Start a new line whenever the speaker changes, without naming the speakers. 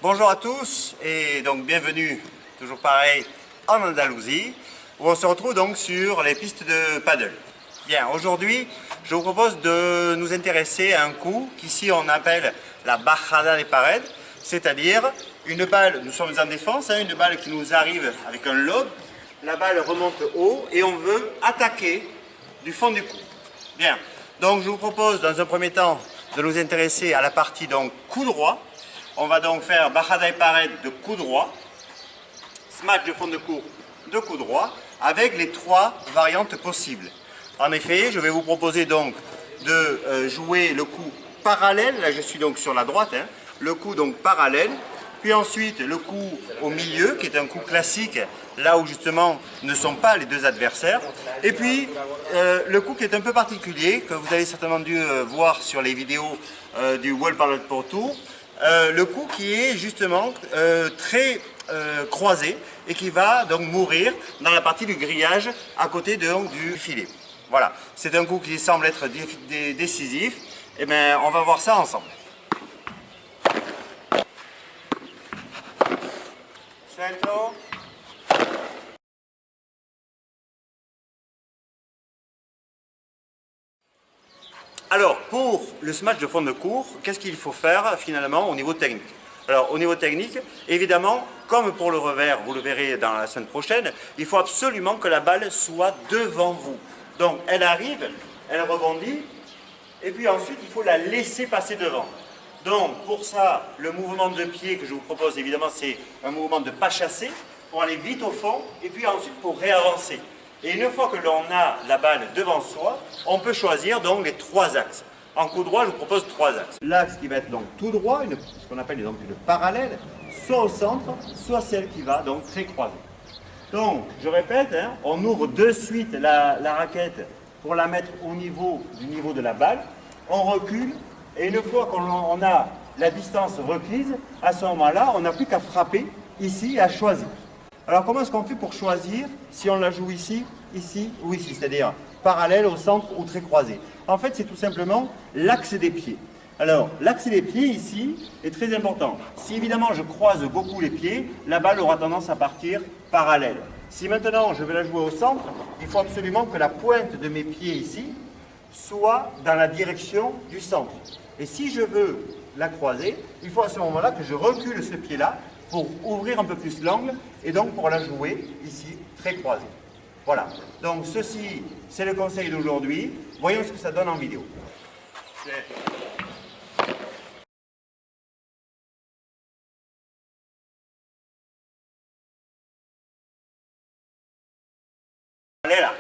Bonjour à tous et donc bienvenue, toujours pareil, en Andalousie, où on se retrouve donc sur les pistes de paddle. Bien, aujourd'hui, je vous propose de nous intéresser à un coup qu'ici on appelle la bajada de pared, c'est-à-dire une balle, nous sommes en défense, une balle qui nous arrive avec un lob, la balle remonte haut et on veut attaquer du fond du coup. Bien, donc je vous propose dans un premier temps de nous intéresser à la partie donc coup droit. On va donc faire bajada et pared de coup droit, smash de fond de cours de coup droit, avec les trois variantes possibles. En effet, je vais vous proposer donc de jouer le coup parallèle, là je suis donc sur la droite, le coup donc parallèle, puis ensuite le coup au milieu, qui est un coup classique, là où justement ne sont pas les deux adversaires, et puis le coup qui est un peu particulier, que vous avez certainement dû voir sur les vidéos du World Paddle Pro Tour, le coup qui est justement très croisé et qui va donc mourir dans la partie du grillage à côté du filet. Voilà, c'est un coup qui semble être décisif, et bien on va voir ça ensemble. Centro. Alors, pour le smash de fond de cours, qu'est-ce qu'il faut faire finalement au niveau technique? Alors, au niveau technique, évidemment, comme pour le revers, vous le verrez dans la semaine prochaine, il faut absolument que la balle soit devant vous. Donc, elle arrive, elle rebondit, et puis ensuite, il faut la laisser passer devant. Donc, pour ça, le mouvement de pied que je vous propose, évidemment, c'est un mouvement de pas chasser, pour aller vite au fond, et puis ensuite pour réavancer. Et une fois que l'on a la balle devant soi, on peut choisir donc les trois axes. En coup droit, je vous propose trois axes. L'axe qui va être donc tout droit, ce qu'on appelle donc une parallèle, soit au centre, soit celle qui va donc très croisée. Donc, je répète, on ouvre de suite la raquette pour la mettre au niveau du niveau de la balle. On recule et une fois qu'on a la distance requise, à ce moment-là, on n'a plus qu'à frapper ici et à choisir. Alors, comment est-ce qu'on fait pour choisir si on la joue ici, ici ou ici, c'est-à-dire parallèle au centre ou très croisée? En fait, c'est tout simplement l'axe des pieds. Alors, l'axe des pieds ici est très important. Si évidemment je croise beaucoup les pieds, la balle aura tendance à partir parallèle. Si maintenant je veux la jouer au centre, il faut absolument que la pointe de mes pieds ici soit dans la direction du centre. Et si je veux la croiser, il faut à ce moment-là que je recule ce pied-là pour ouvrir un peu plus l'angle et donc pour la jouer ici très croisée. Voilà. Donc ceci, c'est le conseil d'aujourd'hui. Voyons ce que ça donne en vidéo. Allez là.